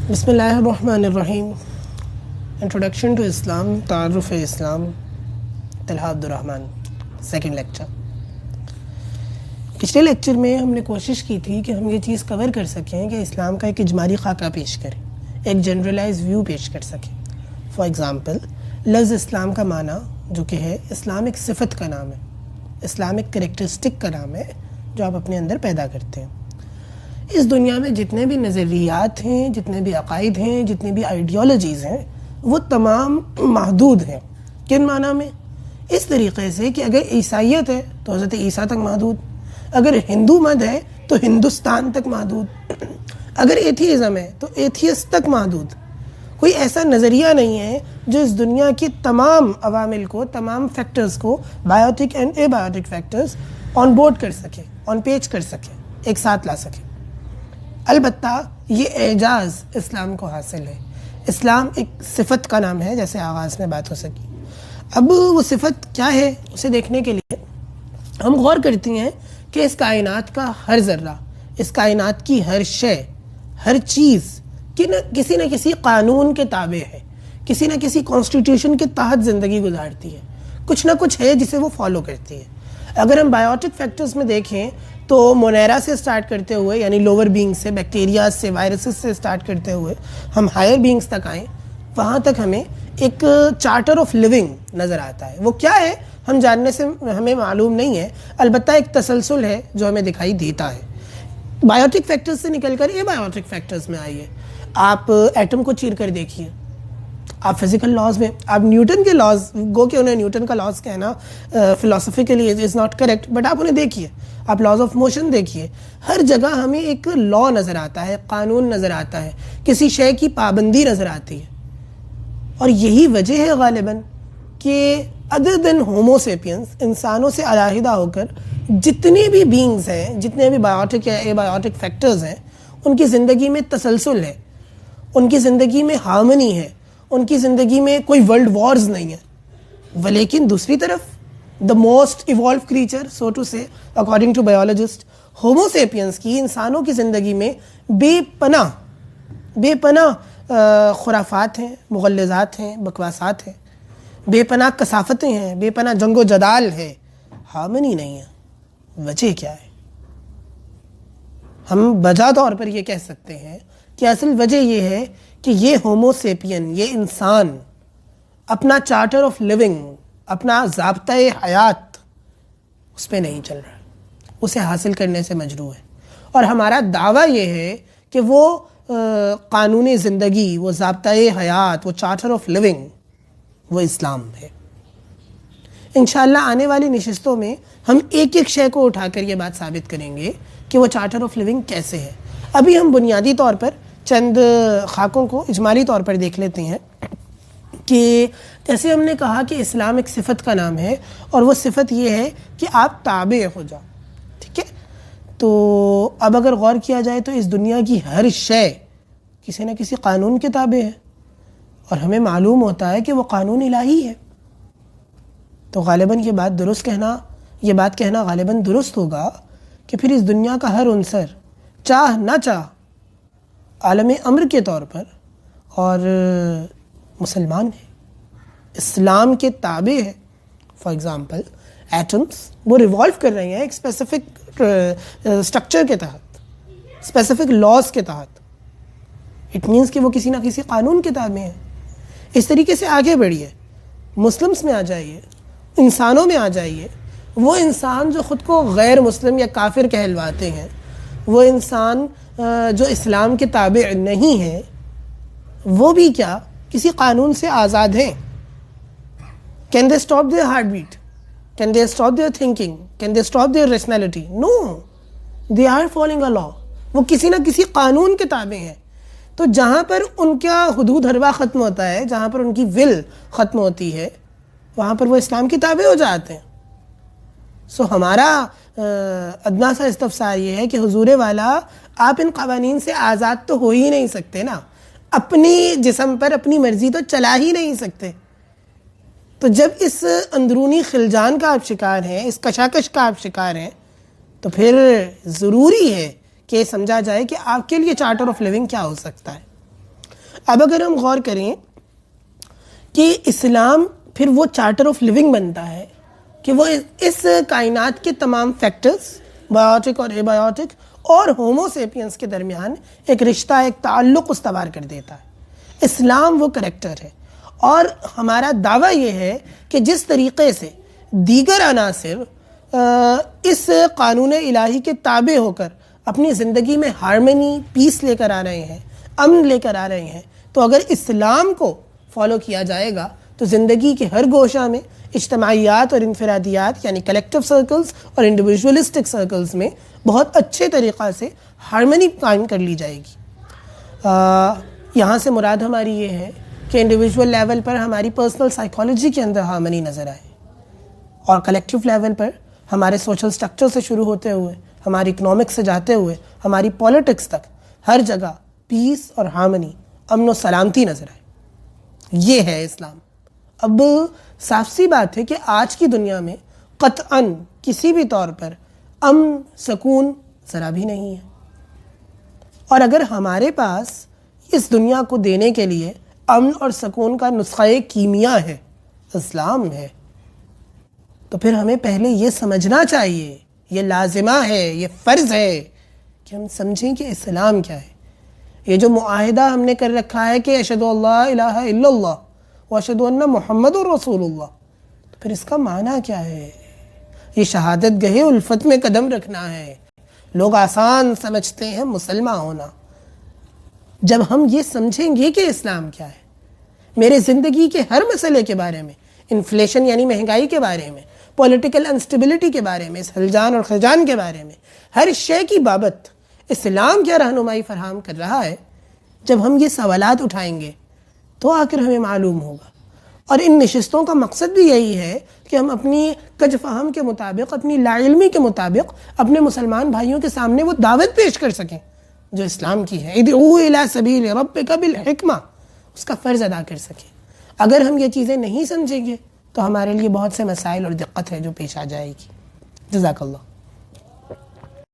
بسم اللہ الرحمن الرحیم. انٹروڈکشن ٹو اسلام، تعارف اسلام، طلحہ عبدالرحمن. Second lecture. پچھلے لیکچر میں ہم نے کوشش کی تھی کہ ہم یہ چیز کور کر سکیں کہ اسلام کا ایک اجمالی خاکہ پیش کریں، ایک جنرلائز ویو پیش کر سکیں. فار ایگزامپل، لفظ اسلام کا معنی جو کہ ہے، اسلام ایک صفت کا نام ہے، اسلام ایک کریکٹرسٹک کا نام ہے جو آپ اپنے اندر پیدا کرتے ہیں. اس دنیا میں جتنے بھی نظریات ہیں، جتنے بھی عقائد ہیں، جتنی بھی آئیڈیالوجیز ہیں، وہ تمام محدود ہیں. کن معنی میں؟ اس طریقے سے کہ اگر عیسائیت ہے تو حضرت عیسیٰ تک محدود، اگر ہندو مت ہے تو ہندوستان تک محدود، اگر ایتھیزم ہے تو ایتھیسٹ تک محدود. کوئی ایسا نظریہ نہیں ہے جو اس دنیا کے تمام عوامل کو، تمام فیکٹرز کو، biotic and a biotic factors on board کر سکے، آن پیج کر سکے، ایک ساتھ لا سکے. البتہ یہ اعجاز اسلام کو حاصل ہے. اسلام ایک صفت کا نام ہے، جیسے آغاز میں بات ہو سکی. اب وہ صفت کیا ہے اسے دیکھنے کے لیے ہم غور کرتی ہیں کہ اس کائنات کا ہر ذرہ، اس کائنات کی ہر شے، ہر چیز کسی نہ کسی قانون کے تابع ہے، کسی نہ کسی کانسٹیٹیوشن کے تحت زندگی گزارتی ہے. کچھ نہ کچھ ہے جسے وہ فالو کرتی ہے. اگر ہم بایوٹک فیکٹرز میں دیکھیں تو مونیرا سے سٹارٹ کرتے ہوئے، یعنی لوور بینگز سے، بیکٹیریا سے، وائرسز سے سٹارٹ کرتے ہوئے ہم ہائر بینگز تک آئیں، وہاں تک ہمیں ایک چارٹر آف لیونگ نظر آتا ہے. وہ کیا ہے ہم جاننے سے ہمیں معلوم نہیں ہے، البتہ ایک تسلسل ہے جو ہمیں دکھائی دیتا ہے. بایوٹک فیکٹرز سے نکل کر اے بایوٹک فیکٹرز میں آئیے. آپ ایٹم کو چیر کر دیکھیے، آپ فزیکل لاز میں، آپ نیوٹن کے لاز، گو کہ انہیں نیوٹن کا لاز کہنا philosophically is not correct, but آپ انہیں دیکھیے، آپ لاز آف موشن دیکھیے. ہر جگہ ہمیں ایک لا نظر آتا ہے، قانون نظر آتا ہے، کسی شے کی پابندی نظر آتی ہے. اور یہی وجہ ہے غالباً کہ ادر دین ہومو سیپینس، انسانوں سے علیحدہ ہو کر جتنے بھی بینگز ہیں، جتنے بھی بایوٹک یا اے بایوٹک فیکٹرز ہیں، ان کی زندگی میں تسلسل ہے، ان کی زندگی میں ہارمنی ہے، ان کی زندگی میں کوئی ورلڈ وارز نہیں ہے. ولیکن دوسری طرف the most evolved creature, so to say, according to biologist, homo sapiens کی، انسانوں کی زندگی میں بے پناہ خرافات ہیں، مغلظات ہیں، بکواسات ہیں، بے پناہ کثافتیں ہیں، بے پناہ جنگ و جدال ہے، ہارمنی نہیں ہے. وجہ کیا ہے؟ ہم بجا طور پر یہ کہہ سکتے ہیں کہ اصل وجہ یہ ہے کہ یہ ہومو سیپین، یہ انسان اپنا چارٹر آف لیونگ، اپنا ضابطۂ حیات اس پہ نہیں چل رہا، اسے حاصل کرنے سے مجروح ہے. اور ہمارا دعویٰ یہ ہے کہ وہ قانون زندگی، وہ ضابطۂ حیات، وہ چارٹر آف لیونگ، وہ اسلام ہے. انشاءاللہ آنے والی نشستوں میں ہم ایک ایک شے کو اٹھا کر یہ بات ثابت کریں گے کہ وہ چارٹر آف لیونگ کیسے ہے. ابھی ہم بنیادی طور پر چند خاکوں کو اجمالی طور پر دیکھ لیتے ہیں کہ جیسے ہم نے کہا کہ اسلام ایک صفت کا نام ہے، اور وہ صفت یہ ہے کہ آپ تابع ہو جاؤ. ٹھیک ہے؟ تو اب اگر غور کیا جائے تو اس دنیا کی ہر شے کسی نہ کسی قانون کے تابع ہے، اور ہمیں معلوم ہوتا ہے کہ وہ قانون الہی ہے. تو غالباً یہ بات کہنا غالباً درست ہوگا کہ پھر اس دنیا کا ہر عنصر چاہ نہ چاہ عالم امر کے طور پر اور مسلمان ہے، اسلام کے تابع ہے. فار ایگزامپل ایٹمس وہ ریوالو کر رہے ہیں ایک اسپیسیفک اسٹرکچر کے تحت، اسپیسیفک لاز کے تحت. اٹ مینس کہ وہ کسی نہ کسی قانون کے تابع ہیں. اس طریقے سے آگے بڑھیے، مسلمس میں آ جائیے، انسانوں میں آ جائیے. وہ انسان جو خود کو غیر مسلم یا کافر کہلواتے ہیں، وہ انسان جو اسلام کے تابع نہیں ہے، وہ بھی کیا کسی قانون سے آزاد ہیں. Can they stop their heartbeat? Can they stop their thinking? Can they stop their rationality? No. They are following a law. وہ کسی نہ کسی قانون کے تابع ہیں. تو جہاں پر ان کا حدود حربہ ختم ہوتا ہے، جہاں پر ان کی ول ختم ہوتی ہے، وہاں پر وہ اسلام کے تابع ہو جاتے ہیں. سو ہمارا ادنا سا استفسار یہ ہے کہ حضور والا، آپ ان قوانین سے آزاد تو ہو ہی نہیں سکتے نا، اپنی جسم پر اپنی مرضی تو چلا ہی نہیں سکتے. تو جب اس اندرونی خلجان کا آپ شکار ہیں، اس کشاکش کا آپ شکار ہیں، تو پھر ضروری ہے کہ سمجھا جائے کہ آپ کے لیے چارٹر آف لیونگ کیا ہو سکتا ہے. اب اگر ہم غور کریں کہ اسلام پھر وہ چارٹر آف لیونگ بنتا ہے کہ وہ اس کائنات کے تمام فیکٹرز بایوٹک اور اے بایوٹک اور ہومو سیپینس کے درمیان ایک رشتہ، ایک تعلق استوار کر دیتا ہے. اسلام وہ کریکٹر ہے. اور ہمارا دعویٰ یہ ہے کہ جس طریقے سے دیگر عناصر اس قانون الہی کے تابع ہو کر اپنی زندگی میں ہارمنی، پیس لے کر آ رہے ہیں، امن لے کر آ رہے ہیں، تو اگر اسلام کو فالو کیا جائے گا تو زندگی کے ہر گوشہ میں اجتماعیات اور انفرادیات یعنی کلیکٹیو سرکلز اور انڈیویجولسٹک سرکلز میں بہت اچھے طریقہ سے ہارمنی قائم کر لی جائے گی. یہاں سے مراد ہماری یہ ہے کہ انڈیویجول لیول پر ہماری پرسنل سائیکالوجی کے اندر ہارمنی نظر آئے، اور کلیکٹیو لیول پر ہمارے سوشل سٹرکچر سے شروع ہوتے ہوئے، ہماری اکنامکس سے جاتے ہوئے، ہماری پولیٹکس تک ہر جگہ پیس اور ہارمنی، امن و سلامتی نظر آئے. یہ ہے اسلام. اب صاف سی بات ہے کہ آج کی دنیا میں قطعاً کسی بھی طور پر امن، سکون ذرا بھی نہیں ہے. اور اگر ہمارے پاس اس دنیا کو دینے کے لیے امن اور سکون کا نسخہ کیمیا ہے، اسلام ہے، تو پھر ہمیں پہلے یہ سمجھنا چاہیے، یہ لازمہ ہے، یہ فرض ہے کہ ہم سمجھیں کہ اسلام کیا ہے. یہ جو معاہدہ ہم نے کر رکھا ہے کہ اشہدو اللہ الہ الا اللہ واشہدو ان محمد رسول اللہ، تو پھر اس کا معنی کیا ہے؟ یہ شہادت گہے الفت میں قدم رکھنا ہے. لوگ آسان سمجھتے ہیں مسلمان ہونا. جب ہم یہ سمجھیں گے کہ اسلام کیا ہے، میرے زندگی کے ہر مسئلے کے بارے میں، انفلیشن یعنی مہنگائی کے بارے میں، پولیٹیکل انسٹیبلٹی کے بارے میں، ہلجان اور خلجان کے بارے میں، ہر شے کی بابت اسلام کیا رہنمائی فراہم کر رہا ہے، جب ہم یہ سوالات اٹھائیں گے تو آ کر ہمیں معلوم ہوگا. اور ان نشستوں کا مقصد بھی یہی ہے کہ ہم اپنی کج فہم کے مطابق، اپنی لا علمی کے مطابق اپنے مسلمان بھائیوں کے سامنے وہ دعوت پیش کر سکیں جو اسلام کی ہے. ادعو الی سبیل ربک بالحکمہ، اس کا فرض ادا کر سکیں. اگر ہم یہ چیزیں نہیں سمجھیں گے تو ہمارے لیے بہت سے مسائل اور دقت ہے جو پیش آ جائے گی. جزاک اللہ.